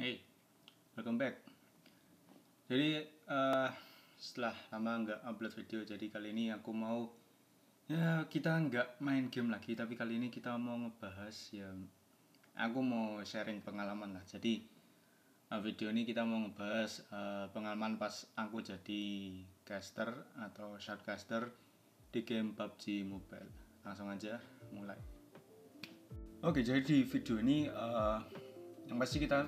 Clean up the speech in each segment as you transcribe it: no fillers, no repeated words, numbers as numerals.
Hey, welcome back. Jadi setelah lama nggak upload video, jadi kali ini aku mau kita nggak main game lagi, tapi kali ini kita mau ngebahas aku mau sharing pengalaman lah. Jadi video ini kita mau ngebahas pengalaman pas aku jadi caster atau shoutcaster di game PUBG Mobile. Langsung aja mulai. Oke, jadi di video ini yang pasti kita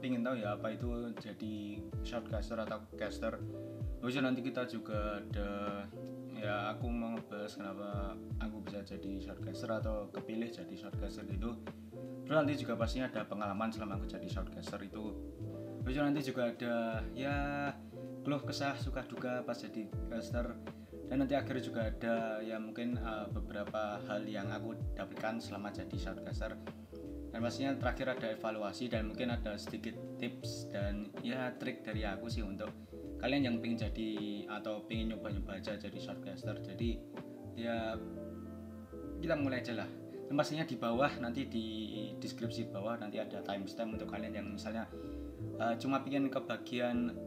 pengen tahu ya apa itu jadi shoutcaster atau caster. Terus nanti kita juga ada aku mau ngebahas kenapa aku bisa jadi shoutcaster atau kepilih jadi shoutcaster itu. Terus nanti juga pastinya ada pengalaman selama aku jadi shoutcaster itu. Terus nanti juga ada keluh kesah suka duka pas jadi caster. Dan nanti akhirnya juga ada mungkin beberapa hal yang aku dapatkan selama jadi shoutcaster. Dan pastinya terakhir ada evaluasi dan mungkin ada sedikit tips dan trik dari aku sih untuk kalian yang pengen jadi atau pengen nyoba-nyoba aja jadi shoutcaster. Jadi kita mulai aja lah. Dan pastinya di bawah nanti di deskripsi bawah nanti ada timestamp untuk kalian yang misalnya cuma pengen kebagian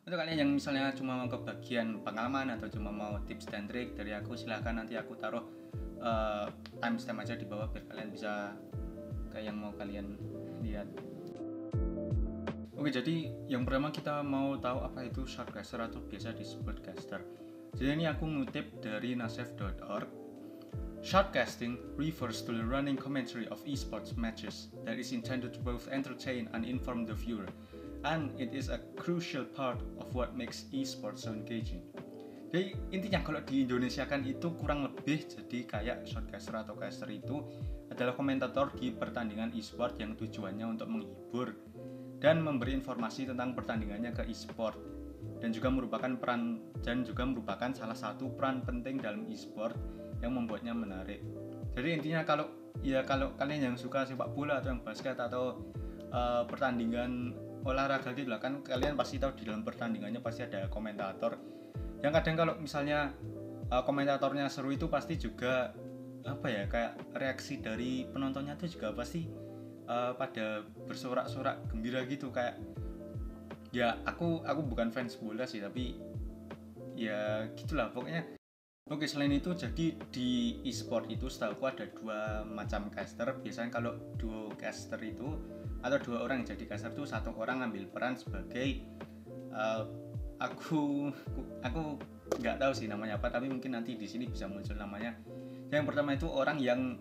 untuk kalian yang misalnya cuma mau kebagian pengalaman atau cuma mau tips dan trik dari aku, silahkan nanti aku taruh timestamp aja di bawah biar kalian bisa kayak yang mau kalian lihat. Oke, jadi yang pertama kita mau tahu apa itu shoutcaster atau biasa disebut caster. Jadi ini aku ngutip dari nasef.org. Shoutcasting refers to the running commentary of esports matches that is intended to both entertain and inform the viewer, and it is a crucial part of what makes esports so engaging. Jadi intinya kalau di Indonesia kan itu kurang lebih jadi kayak shoutcaster atau caster itu adalah komentator di pertandingan e-sport yang tujuannya untuk menghibur dan memberi informasi tentang pertandingannya ke e-sport dan juga merupakan salah satu peran penting dalam e-sport yang membuatnya menarik. Jadi intinya kalau kalian yang suka sepak bola atau yang basket atau pertandingan olahraga gitu lah kan, kalian pasti tahu di dalam pertandingannya pasti ada komentator. Yang kadang kalau misalnya komentatornya seru itu pasti juga kayak reaksi dari penontonnya itu juga pasti pada bersorak-sorak gembira gitu, kayak aku bukan fans bola sih, tapi gitulah pokoknya. Oke, selain itu jadi di e-sport itu setahu aku ada dua macam caster. Biasanya kalau duo caster itu atau dua orang yang jadi caster itu satu orang ngambil peran sebagai aku nggak tahu sih namanya apa, tapi mungkin nanti di sini bisa muncul namanya. Yang pertama itu orang yang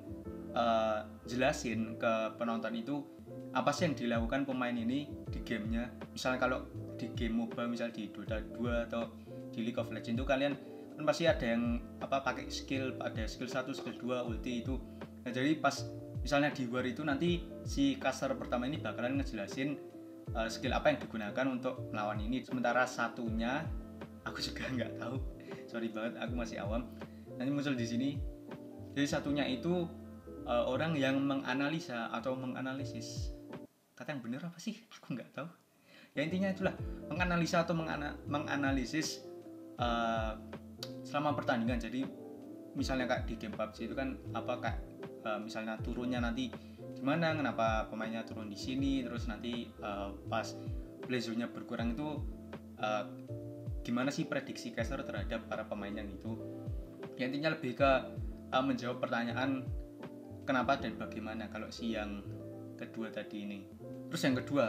jelasin ke penonton itu apa sih yang dilakukan pemain ini di gamenya. Misalnya kalau di game MOBA, misal di Dota 2 atau di League of Legends itu kalian kan pasti ada yang pakai skill, ada skill 1, skill 2, ulti itu. Nah, jadi pas misalnya di war itu nanti si caster pertama ini bakalan ngejelasin skill apa yang digunakan untuk melawan ini. Sementara satunya aku juga nggak tahu, sorry banget, aku masih awam. Nanti muncul di sini. Jadi satunya itu orang yang menganalisa atau menganalisis. Kata yang bener apa sih? Aku nggak tahu. Ya intinya itulah, menganalisa atau menganalisis selama pertandingan. Jadi misalnya kayak di game PUBG itu kan misalnya turunnya nanti gimana, kenapa pemainnya turun di sini, terus nanti pas playzone-nya berkurang itu gimana sih prediksi caster terhadap para pemain yang itu. Ya intinya lebih ke menjawab pertanyaan kenapa dan bagaimana kalau si yang kedua tadi ini. Terus yang kedua,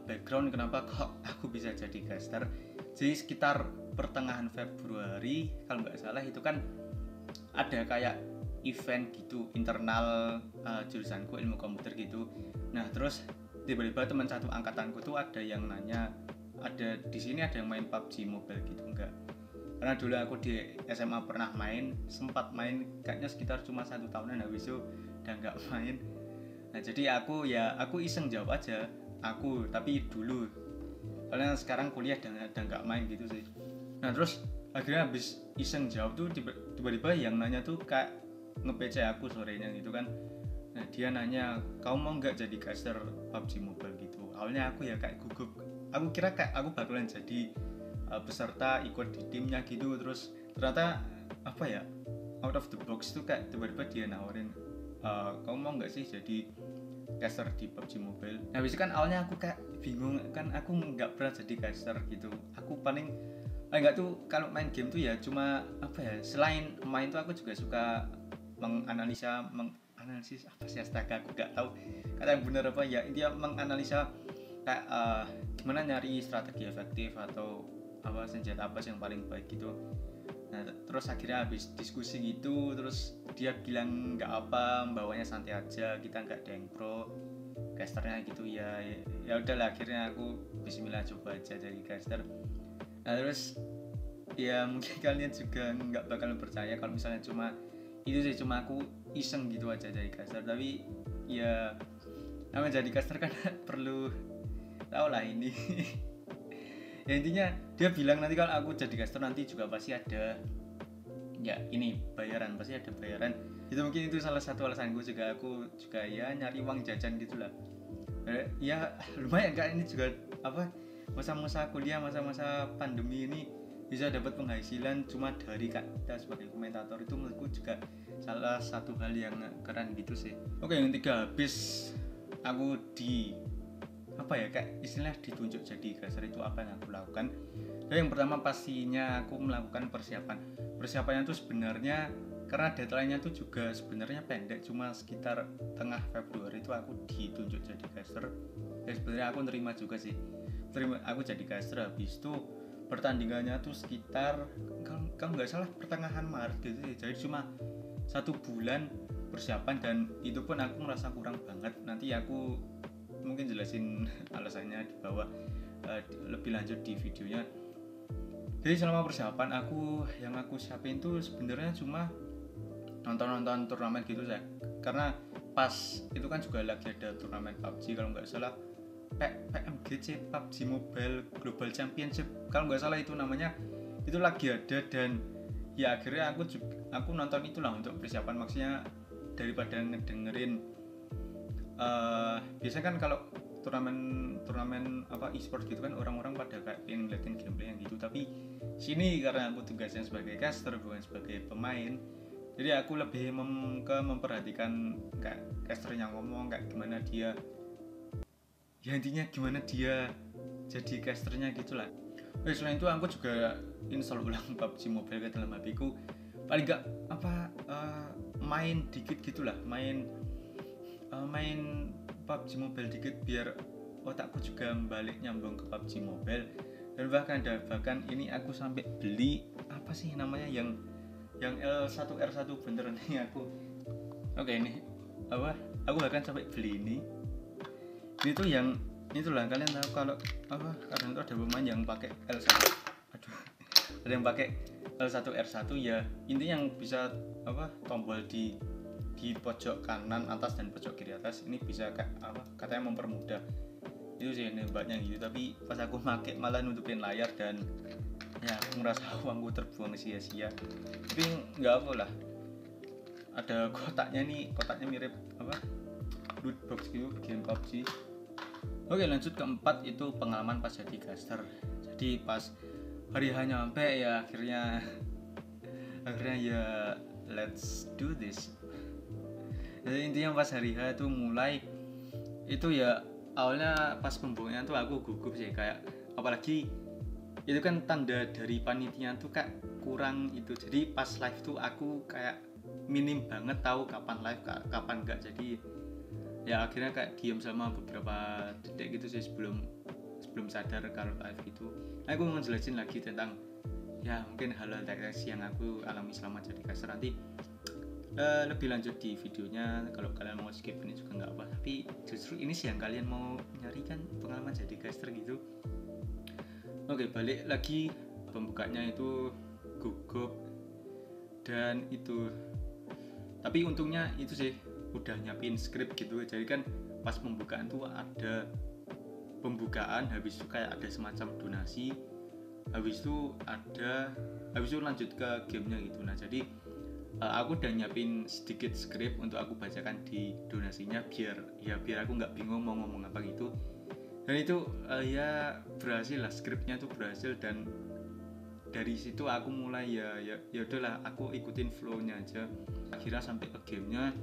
background kenapa kok aku bisa jadi caster. Jadi sekitar pertengahan Februari kalau nggak salah itu kan ada kayak event gitu internal jurusanku ilmu komputer gitu. Nah terus tiba-tiba teman satu angkatanku tuh ada yang nanya, ada di sini ada yang main PUBG Mobile gitu enggak? Karena dulu aku di SMA pernah sempat main kayaknya sekitar cuma 1 tahunan, habis itu udah nggak main. Nah jadi aku iseng jawab aja tapi dulu, karena sekarang kuliah dan nggak main gitu sih. Nah terus akhirnya habis iseng jawab tuh tiba-tiba yang nanya tuh kayak nge-PC aku sorenya gitu kan. Nah dia nanya, kamu mau nggak jadi caster PUBG Mobile gitu. Awalnya aku kayak gugup, aku kira kayak aku bakalan jadi peserta ikut di timnya gitu. Terus ternyata out of the box tuh kayak tiba-tiba dia nawarin, kamu mau nggak sih jadi caster di PUBG Mobile. Nah habis itu kan awalnya aku kayak bingung kan, aku nggak pernah jadi caster gitu. Aku paling enggak tuh kalau main game tuh ya cuma apa ya, selain main tuh aku juga suka menganalisis apa sih, astaga aku nggak tahu kata yang benar apa ya, intinya menganalisa kayak gimana nyari strategi efektif atau apa senjata apa sih yang paling baik gitu. Nah terus akhirnya habis diskusi gitu, terus dia bilang nggak apa, bawanya santai aja, kita nggak ada yang pro casternya gitu ya. Ya udahlah, akhirnya aku bismillah coba aja jadi caster. Nah terus ya mungkin kalian juga nggak bakal percaya kalau misalnya cuma itu sih, cuma aku iseng gitu aja jadi caster. Tapi ya namanya jadi caster kan perlu tahu lah ini. Ya intinya dia bilang nanti kalau aku jadi caster nanti juga pasti ada ya ini bayaran, pasti ada bayaran. Itu mungkin itu salah satu alasanku juga, aku juga ya nyari uang jajan gitulah. Ya lumayan kan, ini juga apa, masa-masa kuliah, masa-masa pandemi ini bisa dapat penghasilan cuma dari kita sebagai komentator, itu menurutku juga salah satu hal yang keren gitu sih. Oke, yang ketiga, habis aku di apa ya, kayak istilah ditunjuk jadi caster, itu apa yang aku lakukan. Jadi yang pertama pastinya aku melakukan persiapannya tuh sebenarnya karena deadline-nya tuh juga sebenarnya pendek, cuma sekitar tengah Februari itu aku ditunjuk jadi caster. Dan sebenarnya aku nerima juga sih, aku jadi caster. Habis itu pertandingannya tuh sekitar kalau nggak salah pertengahan Maret gitu sih, jadi cuma 1 bulan persiapan, dan itu pun aku merasa kurang banget. Nanti aku mungkin jelasin alasannya di bawah lebih lanjut di videonya. Jadi selama persiapan yang aku siapin tuh sebenarnya cuma nonton turnamen gitu saya, karena pas itu kan juga lagi ada turnamen PUBG kalau nggak salah, PMGC, PUBG Mobile Global Championship kalau nggak salah itu namanya, itu lagi ada. Dan ya akhirnya aku nonton itulah untuk persiapan, maksudnya daripada ngedengerin biasanya kan kalau turnamen apa e-sport gitu kan orang-orang pada kayak pengen ngeliatin gameplay yang gitu, tapi sini karena aku tugasnya sebagai caster bukan sebagai pemain, jadi aku lebih memperhatikan kayak casternya ngomong kayak gimana dia, ya intinya gimana dia jadi casternya gitulah. Selain itu aku juga install ulang PUBG Mobile ke dalam HP ku, paling gak main dikit gitulah, main PUBG Mobile dikit biar otakku juga balik nyambung ke PUBG Mobile. Dan bahkan ini aku sampai beli apa sih namanya yang L1R1 bener nih aku. Oke, ini apa, aku bahkan sampai beli ini tuh yang itulah, kalian tahu kalau apa, kadang tuh ada pemain yang pakai L1, ada yang pakai L1R1 ya, intinya yang bisa apa, tombol di pojok kanan atas dan pojok kiri atas ini bisa kayak apa, katanya mempermudah itu sih nembaknya gitu. Tapi pas aku pakai malah nutupin layar dan ya aku ngerasa uangku terbuang sia-sia. Tapi nggak apa lah, ada kotaknya nih, kotaknya mirip apa, loot box gitu game PUBG. Oke, lanjut keempat, itu pengalaman pas jadi caster. Jadi pas hari H nyampe ya akhirnya ya let's do this. Jadi intinya pas hari H itu mulai itu ya, awalnya pas pembukaan tuh aku gugup sih, kayak apalagi itu kan tanda dari panitia tuh kayak kurang itu. Jadi pas live tuh aku kayak minim banget tahu kapan live kapan enggak. Jadi ya akhirnya kayak diam selama beberapa detik gitu sih sebelum sadar kalau live itu. Nah, aku mau ngejelasin lagi tentang ya mungkin hal-hal teknis yang aku alami selama jadi caster. Nanti lebih lanjut di videonya, kalau kalian mau skip ini juga nggak apa, tapi justru ini sih yang kalian mau nyari kan, pengalaman jadi caster gitu. Oke, balik lagi, pembukanya itu gugup dan itu, tapi untungnya itu sih udah nyiapin skrip gitu. Jadi kan pas pembukaan tuh ada pembukaan, habis itu kayak ada semacam donasi, habis itu lanjut ke gamenya gitu. Nah jadi aku udah nyiapin sedikit skrip untuk aku bacakan di donasinya biar aku nggak bingung mau ngomong apa gitu. Dan itu ya berhasil lah, skripnya tuh berhasil. Dan dari situ aku mulai ya udahlah, aku ikutin flow-nya aja. Akhirnya sampai ke gamenya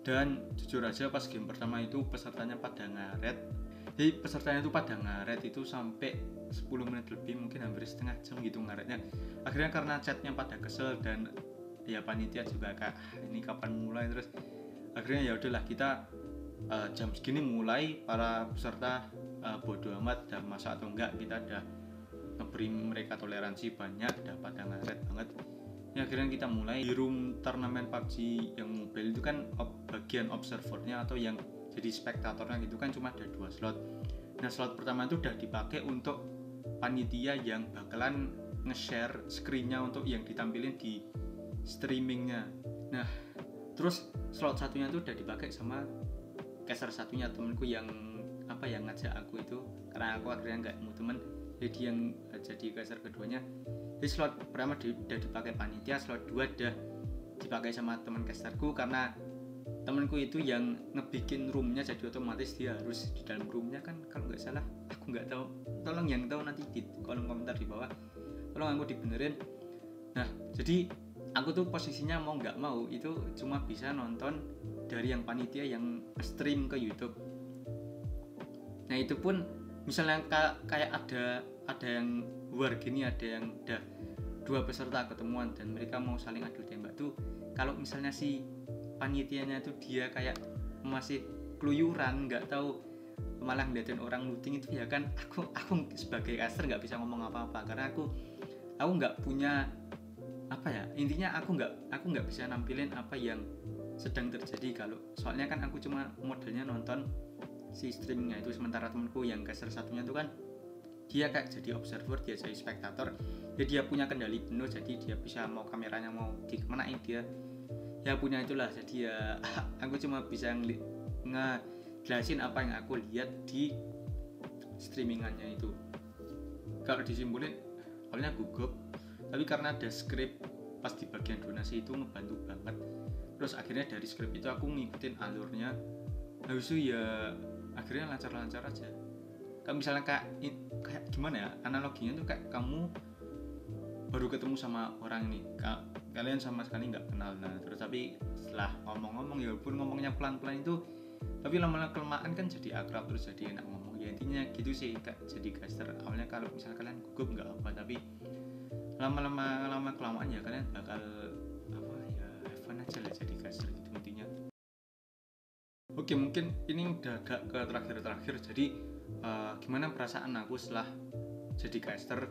Dan jujur aja pas game pertama itu pesertanya pada ngaret. Jadi pesertanya itu pada ngaret itu sampai 10 menit lebih, mungkin hampir setengah jam gitu ngaretnya. Akhirnya karena chatnya pada kesel dan ya panitia juga kayak ini kapan mulai, terus akhirnya ya udahlah kita jam segini mulai, para peserta bodo amat dah masak atau enggak, kita udah ngeberi mereka toleransi banyak, udah pada ngaret banget. Ya akhirnya kita mulai di room turnamen PUBG yang mobile itu kan bagian observernya atau yang jadi spektatornya gitu kan cuma ada 2 slot. Nah slot pertama itu udah dipakai untuk panitia yang bakalan nge-share screen-nya untuk yang ditampilin di streamingnya. Nah terus slot satunya itu udah dipakai sama caster satunya, temenku yang ngajak aku itu, karena aku akhirnya nggak mau temen, jadi yang jadi caster keduanya. Jadi slot pertama udah dipakai panitia, slot 2 udah dipakai sama teman casterku, karena temanku itu yang ngebikin roomnya, jadi otomatis dia harus di dalam roomnya kan, kalau nggak salah, aku nggak tahu, tolong yang tahu nanti di kolom komentar di bawah, tolong aku dibenerin. Nah jadi aku tuh posisinya mau nggak mau itu cuma bisa nonton dari yang panitia yang stream ke YouTube. Nah itu pun misalnya kayak ada yang war gini, ada yang udah 2 peserta ketemuan dan mereka mau saling adu tembak tuh, kalau misalnya si panitianya tuh dia kayak masih keluyuran, nggak tahu, malah ngeliatin orang looting itu, ya kan aku sebagai caster nggak bisa ngomong apa-apa, karena aku nggak punya intinya aku nggak bisa nampilin apa yang sedang terjadi. Kalau soalnya kan aku cuma modelnya nonton si streamingnya itu, sementara temanku yang caster satunya tuh kan dia kayak jadi observer, dia jadi spektator, jadi dia punya kendali penuh, jadi dia bisa mau kameranya mau dikemanain dia ya punya itulah. Jadi ya aku cuma bisa ngejelasin apa yang aku lihat di streamingannya itu. Kalau disimpulin awalnya gugup, tapi karena ada skrip pas di bagian donasi itu ngebantu banget. Terus akhirnya dari skrip itu aku ngikutin alurnya, habis itu ya akhirnya lancar-lancar aja. Kayak misalnya kayak gimana ya analoginya tuh, kayak kamu baru ketemu sama orang ini, kalian sama sekali nggak kenal, nah terus tapi setelah ngomong-ngomong, ya walaupun ngomongnya pelan-pelan itu, tapi lama-lama kelamaan kan jadi akrab, terus jadi enak ngomong. Ya intinya gitu sih kak, jadi caster awalnya kalau misalnya kalian gugup nggak apa, tapi lama kelamaan ya kalian bakal have fun aja lah jadi caster gitu intinya. Oke, mungkin ini udah agak ke terakhir. Jadi gimana perasaan aku setelah jadi caster?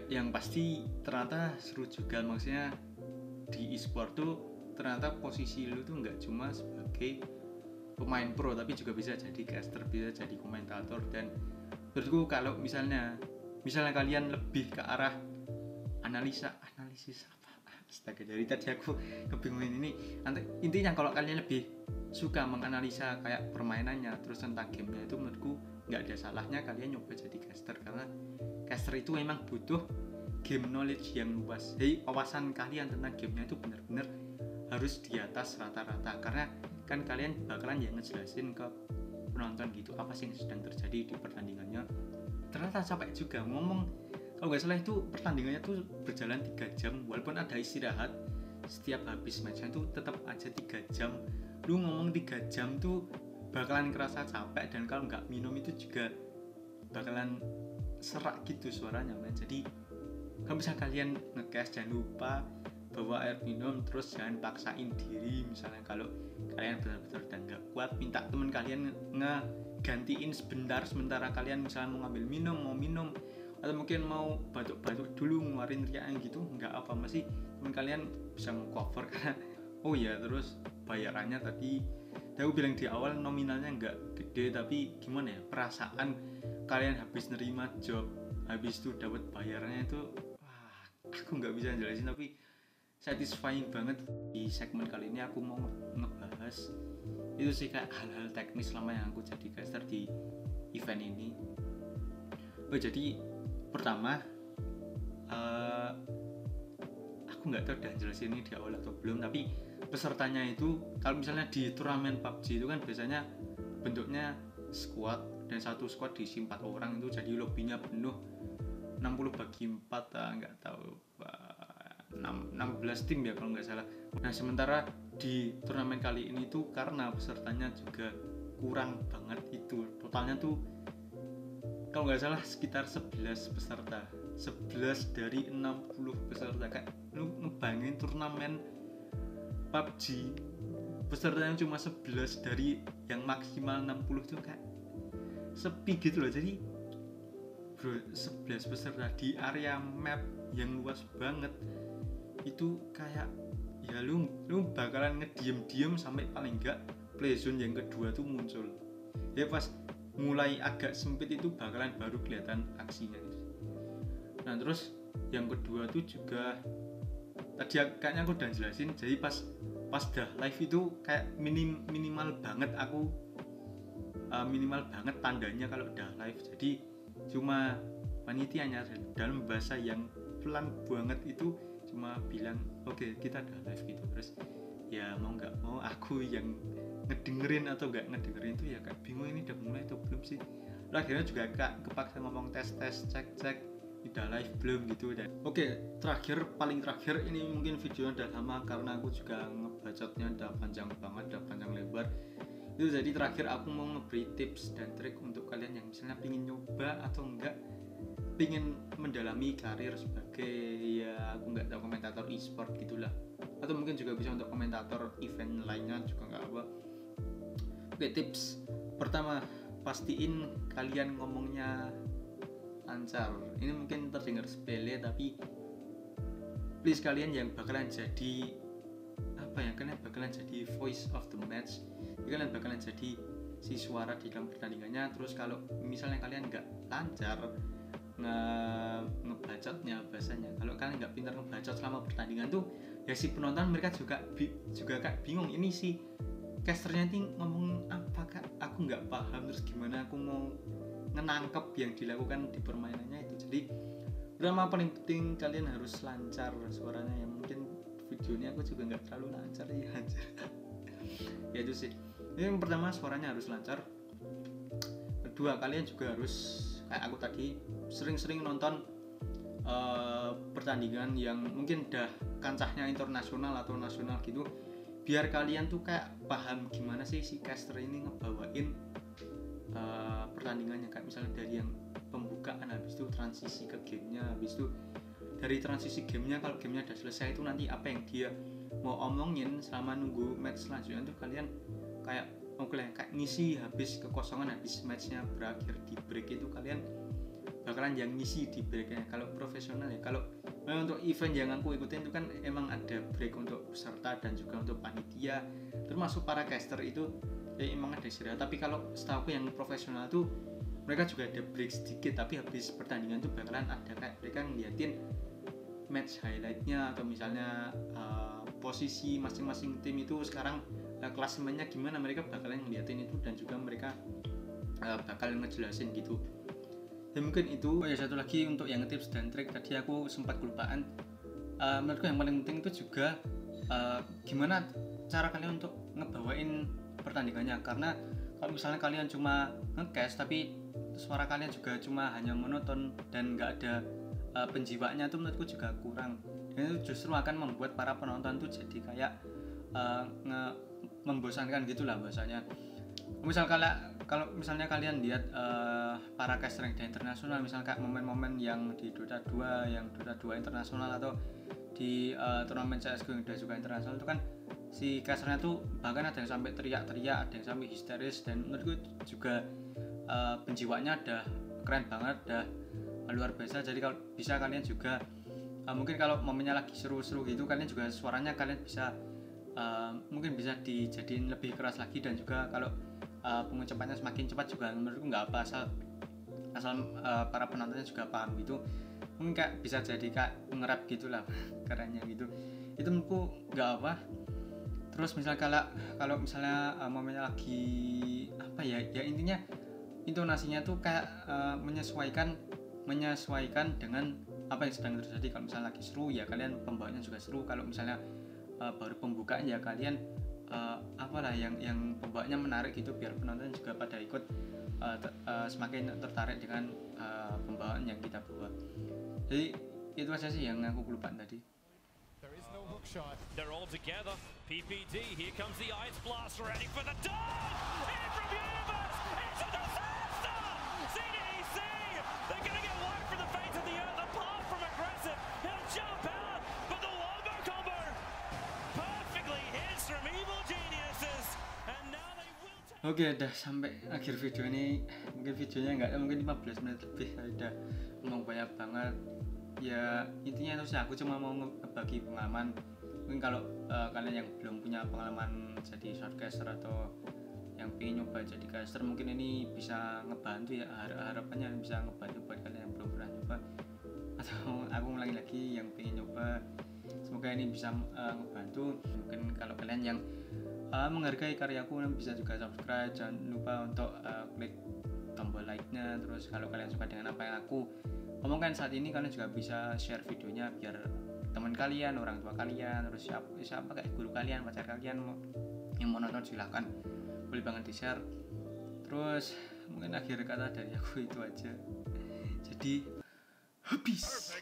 Yang pasti ternyata seru juga, maksudnya di e-sport tuh ternyata posisi lu tuh nggak cuma sebagai pemain pro, tapi juga bisa jadi caster, bisa jadi komentator. Dan menurutku kalau misalnya kalian lebih ke arah analisis apa, astaga, dari tadi aku kebingungan ini. Intinya kalau kalian lebih suka menganalisa kayak permainannya terus tentang gamenya, itu menurutku nggak ada salahnya kalian nyoba jadi caster, karena caster itu memang butuh game knowledge yang luas. Jadi wawasan kalian tentang gamenya itu benar-benar harus di atas rata-rata, karena kan kalian bakalan yang ngejelasin ke penonton gitu apa sih yang sedang terjadi di pertandingannya. Ternyata capek juga ngomong, kalau nggak salah itu pertandingannya tuh berjalan 3 jam, walaupun ada istirahat setiap habis matchnya itu tetap aja 3 jam. Lu ngomong 3 jam tuh bakalan kerasa capek, dan kalau nggak minum itu juga bakalan serak gitu suaranya, man. Jadi kalau bisa kalian nge-cash jangan lupa bawa air minum, terus jangan paksain diri. Misalnya kalau kalian benar-benar udah nggak kuat, minta teman kalian ngegantiin sementara kalian misalnya mau ngambil mau minum, atau mungkin mau batuk-batuk dulu ngeluarin riakan gitu, nggak apa, masih teman kalian bisa cover. Karena oh ya, terus bayarannya tadi aku bilang di awal nominalnya nggak gede, tapi gimana ya, perasaan kalian habis nerima job, habis itu dapat bayarannya itu, aku nggak bisa jelasin, tapi satisfying banget. Di segmen kali ini aku mau ngebahas itu sih, kayak hal-hal teknis selama yang aku jadi caster di event ini. Jadi pertama aku nggak tahu udah jelasin ini di awal atau belum, tapi pesertanya itu kalau misalnya di turnamen PUBG itu kan biasanya bentuknya squad, dan satu squad diisi 4 orang itu, jadi lobbynya penuh 60 bagi 4, nggak tahu 16 tim ya kalau nggak salah. Nah sementara di turnamen kali ini tuh karena pesertanya juga kurang banget, itu totalnya tuh kalau nggak salah sekitar 11 peserta, 11 dari 60 peserta. Kayak lu ngebayangin turnamen PUBG pesertanya cuma 11 dari yang maksimal 60 tuh kayak sepi gitu loh. Jadi bro, 11 peserta di area map yang luas banget itu kayak ya lu bakalan ngediem sampai paling enggak playzone yang kedua tuh muncul. Ya pas mulai agak sempit itu bakalan baru kelihatan aksinya gitu. Nah terus yang kedua tuh juga tadi kayaknya aku udah jelasin. Jadi pas dah live itu kayak minimal banget aku minimal banget tandanya kalau udah live. Jadi cuma panitianya dalam bahasa yang pelan banget itu cuma bilang oke, kita udah live gitu. Terus ya mau nggak mau aku yang ngedengerin atau nggak ngedengerin tuh ya kayak bingung ini udah mulai atau belum sih. Lalu akhirnya juga kepaksa ngomong tes cek udah live belum gitu. Dan oke, paling terakhir ini mungkin videonya udah lama karena aku juga ngebacotnya udah panjang banget, udah panjang lebar itu. Jadi terakhir aku mau ngeberi tips dan trik untuk kalian yang misalnya pingin nyoba atau enggak pingin mendalami karir sebagai ya aku nggak tahu komentator e-sport gitulah, atau mungkin juga bisa untuk komentator event lainnya juga nggak apa. Oke, tips pertama, pastiin kalian ngomongnya lancar. Ini mungkin terdengar sepele tapi please kalian yang bakalan jadi kalian bakalan jadi voice of the match. Kalian bakalan jadi si suara di dalam pertandingannya. Terus kalau misalnya kalian nggak lancar ngebacotnya bahasanya, kalau kalian nggak pintar ngebacot selama pertandingan tuh ya si penonton mereka juga kayak bingung, ini si casternya ini ngomong apa kak, aku nggak paham, terus gimana aku mau ngenangkep yang dilakukan di permainannya itu. Jadi pertama paling penting kalian harus lancar suaranya. Ya mungkin videonya aku juga nggak terlalu lancar ya ya itu sih. Yang pertama suaranya harus lancar. Kedua, kalian juga harus kayak aku tadi sering-sering nonton pertandingan yang mungkin udah kancahnya internasional atau nasional gitu, biar kalian tuh kayak paham gimana sih si caster ini ngebawain pertandingannya. Kayak misalnya dari yang pembukaan, habis itu transisi ke gamenya, habis itu dari transisi gamenya, kalau gamenya udah selesai itu nanti apa yang dia mau omongin selama nunggu match selanjutnya tuh kalian kayak kayak ngisi habis kekosongan habis matchnya berakhir di break itu kalian bakalan yang ngisi di breaknya. Kalau profesional ya, kalau untuk event yang aku ikutin itu kan emang ada break untuk peserta dan juga untuk panitia, termasuk para caster itu ya emang ada istirahat. Tapi kalau setahu yang profesional tuh mereka juga ada break sedikit, tapi habis pertandingan tuh bakalan ada kayak mereka ngeliatin match highlightnya, atau misalnya posisi masing-masing tim itu sekarang klasemennya gimana, mereka bakalan ngeliatin itu dan juga mereka bakal ngejelasin gitu. Dan mungkin itu. Oh ya, satu lagi untuk yang tips dan trik tadi aku sempat kelupaan. Menurutku yang paling penting itu juga gimana cara kalian untuk ngebawain pertandingannya. Karena kalau misalnya kalian cuma nge-cast tapi suara kalian juga cuma hanya monoton dan nggak ada penjiwaannya, itu menurutku juga kurang. Dan itu justru akan membuat para penonton tuh jadi kayak membosankan gitulah bahasanya. Kalau misalnya kalian lihat para caster yang di internasional, misalnya kayak momen-momen yang di Dota 2 internasional, atau di turnamen CS:GO yang juga internasional, itu kan si casternya tuh bahkan ada yang sampai teriak-teriak, ada yang sampai histeris, dan menurutku juga penjiwaannya udah keren banget, udah luar biasa. Jadi kalau bisa kalian juga mungkin kalau momennya lagi seru-seru gitu, kalian juga suaranya kalian bisa mungkin bisa dijadiin lebih keras lagi, dan juga kalau pengucapannya semakin cepat juga menurutku nggak apa, asal para penontonnya juga paham gitu. Mungkin kayak bisa jadi kayak nge-rap gitulah kerennya gitu, itu menurutku nggak apa. Terus misalnya kalau misalnya momennya lagi apa ya intinya intonasinya tuh kayak menyesuaikan dengan apa yang sedang terjadi. Kalau misalnya lagi seru ya kalian pembawaannya juga seru. Kalau misalnya baru pembukaan ya kalian apalah yang pembawaannya menarik gitu, biar penonton juga pada ikut semakin tertarik dengan pembawaan yang kita bawa. Jadi itu aja sih yang aku kelupaan tadi. They're all together. PPD, here comes the Ice Blast, ready for the dog! In from Universe! It's a disaster! CDEC! They're gonna get wiped from the face of the earth, apart from aggressive. He'll jump out, but the wombo combo perfectly hits from Evil Geniuses, and now they will take... Oke, udah sampai akhir video ini. Mungkin videonya mungkin 15 menit lebih. Udah ngomong banyak banget. Ya intinya itu sih, aku cuma mau ngebagi pengalaman. Mungkin kalau kalian yang belum punya pengalaman jadi shortcaster atau yang pengen nyoba jadi caster, mungkin ini bisa ngebantu ya. Harapannya bisa ngebantu buat kalian yang belum pernah nyoba, atau aku ulangi lagi yang pengen nyoba. Semoga ini bisa ngebantu. Mungkin kalau kalian yang menghargai karyaku bisa juga subscribe, jangan lupa untuk klik tombol like-nya. Terus kalau kalian suka dengan apa yang aku omongkan saat ini, kalian juga bisa share videonya biar teman kalian, orang tua kalian, terus siapa kayak guru kalian, pacar kalian yang mau nonton silahkan, boleh banget di share. Terus mungkin akhir kata dari aku itu aja. Jadi habis.